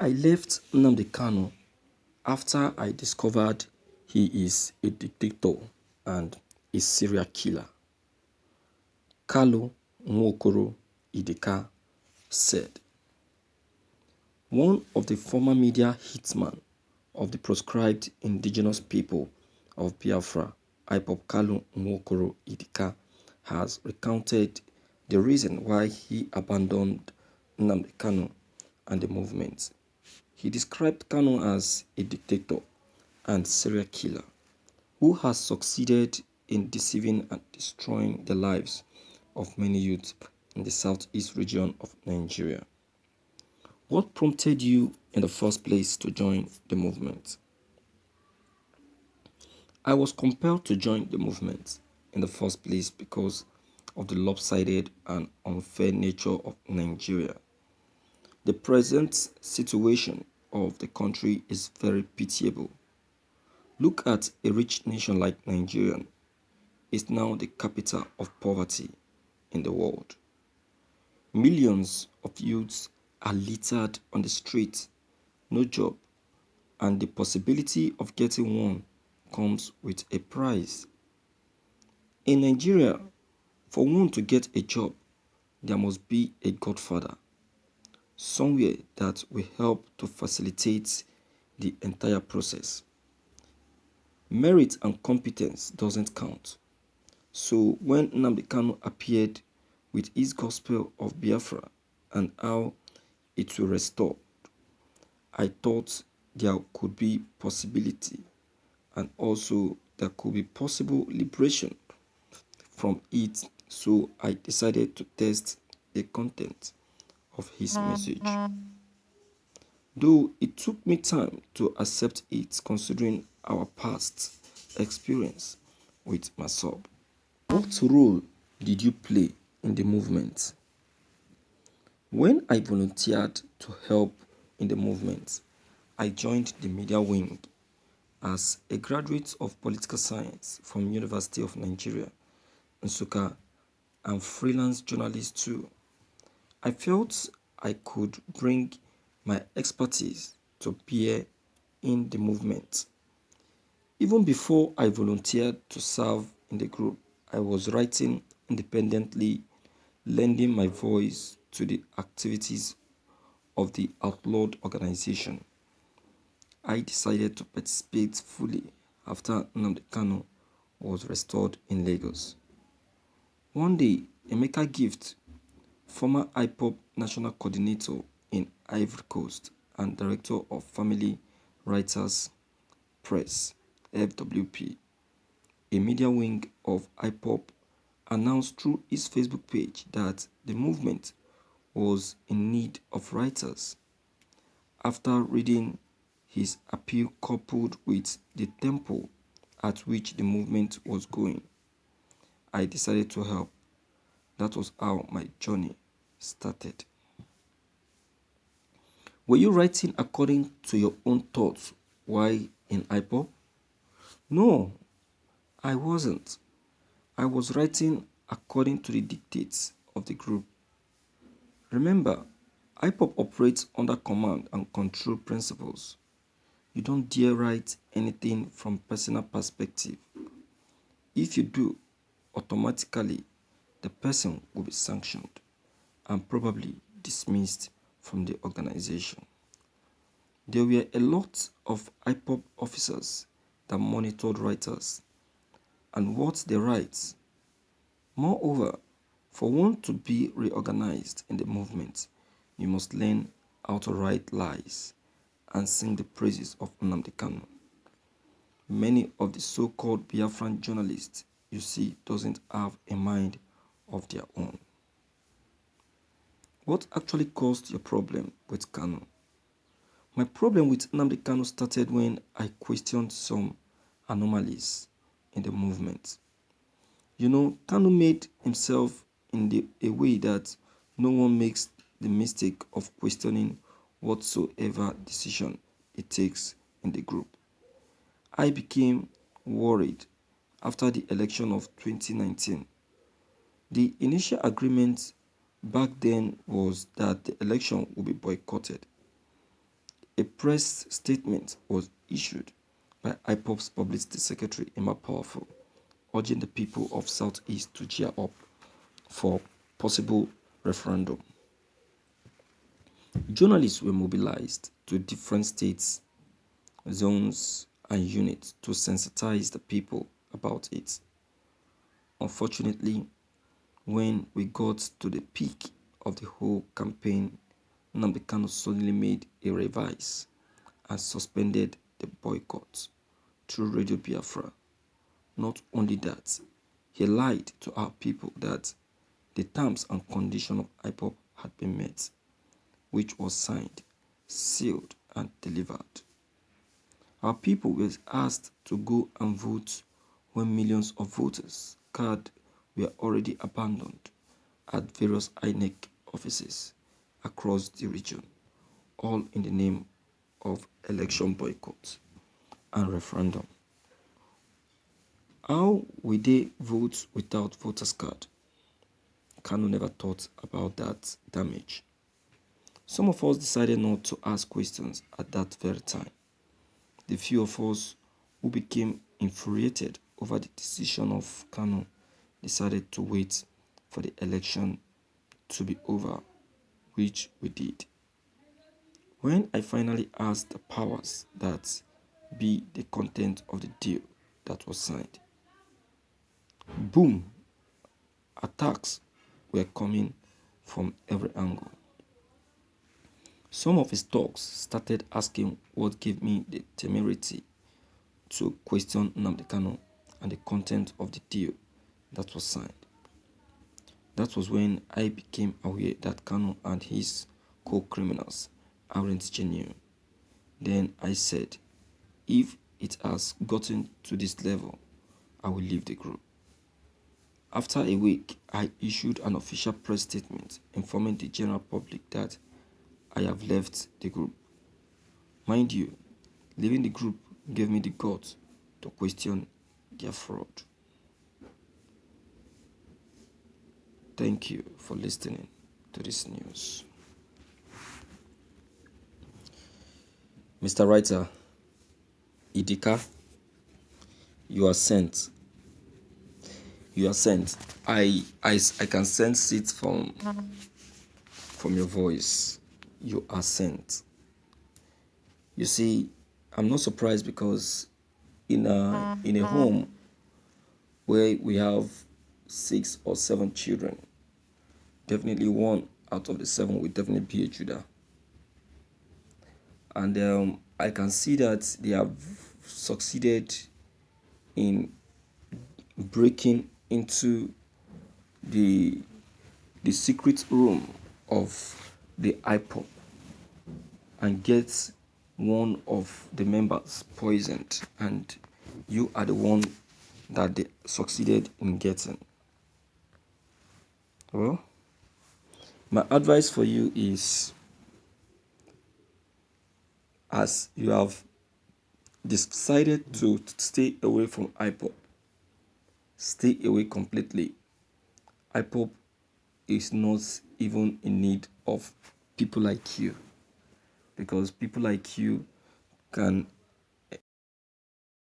I left Nnamdi Kanu after I discovered he is a dictator and a serial killer. Kalu Ideka said. One of the former media hitmen of the proscribed indigenous people of Biafra, Kalu Ideka, has recounted the reason why he abandoned Nnamdi Kanu and the movement. He described Kanu as a dictator and serial killer who has succeeded in deceiving and destroying the lives of many youths in the southeast region of Nigeria. What prompted you in the first place to join the movement? I was compelled to join the movement in the first place because of the lopsided and unfair nature of Nigeria. The present situation of the country is very pitiable. Look at a rich nation like Nigeria. It's now the capital of poverty in the world. Millions of youths are littered on the street, no job, and the possibility of getting one comes with a price. In Nigeria, for one to get a job, there must be a godfather, somewhere that will help to facilitate the entire process. Merit and competence doesn't count. So when Nnamdi Kanu appeared with his gospel of Biafra and how it will restore, I thought there could be possibility and also there could be possible liberation from it, so I decided to test the content of his message. Though it took me time to accept it considering our past experience with Masob. What role did you play in the movement? When I volunteered to help in the movement, I joined the media wing as a graduate of political science from University of Nigeria, Nsukka, and freelance journalist too. I felt I could bring my expertise to bear in the movement. Even before I volunteered to serve in the group, I was writing independently, lending my voice to the activities of the outlawed organization. I decided to participate fully after Nnamdi Kanu was restored in Lagos. One day, Emeka Gift, former IPOB national coordinator in Ivory Coast and director of Family Writers Press, FWP, a media wing of IPOB, announced through his Facebook page that the movement was in need of writers. After reading his appeal coupled with the tempo at which the movement was going, I decided to help. That was how my journey started. Were you writing according to your own thoughts while in IPOB? No, I wasn't. I was writing according to the dictates of the group. Remember, IPOB operates under command and control principles. You don't dare write anything from personal perspective. If you do, automatically the person will be sanctioned and probably dismissed from the organization. There were a lot of IPOB officers that monitored writers and what they write. Moreover, for one to be reorganized in the movement, you must learn how to write lies and sing the praises of Nnamdi Kanu. Many of the so-called Biafran journalists you see doesn't have a mind of their own. What actually caused your problem with Kanu? My problem with Nnamdi Kanu started when I questioned some anomalies in the movement. You know, Kanu made himself in a way that no one makes the mistake of questioning whatsoever decision it takes in the group. I became worried after the election of 2019. The initial agreement back then was that the election would be boycotted. A press statement was issued by IPOB's publicity secretary, Emma Powerful, urging the people of Southeast to cheer up for possible referendum. Journalists were mobilized to different states, zones, and units to sensitize the people about it. Unfortunately, when we got to the peak of the whole campaign, Nnamdi Kanu suddenly made a revise and suspended the boycott through Radio Biafra. Not only that, he lied to our people that the terms and conditions of IPOB had been met, which was signed, sealed, and delivered. Our people were asked to go and vote when millions of voters' cards were already abandoned at various INEC offices across the region, all in the name of election boycott and referendum. How will they vote without voters' card? Kanu never thought about that damage. Some of us decided not to ask questions at that very time. The few of us who became infuriated over the decision of Kanu decided to wait for the election to be over, which we did. When I finally asked the powers that be the content of the deal that was signed, boom, attacks were coming from every angle. Some of his talks started asking what gave me the temerity to question Nnamdi Kanu and the content of the deal that was signed. That was when I became aware that Kanu and his co-criminals aren't genuine. Then I said, if it has gotten to this level, I will leave the group. After a week, I issued an official press statement informing the general public that I have left the group. Mind you, leaving the group gave me the guts to question their fraud. Thank you for listening to this news. Mr. Writer, Ideka, you are sent. You are sent. I can sense it from your voice. You are sent. You see, I'm not surprised because in a home where we have 6 or 7 children, definitely 1 out of the 7 will definitely be a Judah. And I can see that they have succeeded in breaking into the secret room of the IPOB and get one of the members poisoned, and you are the one that they succeeded in getting. Well, my advice for you is, as you have decided to stay away from IPOB, stay away completely. IPOB is not even in need of people like you, because people like you can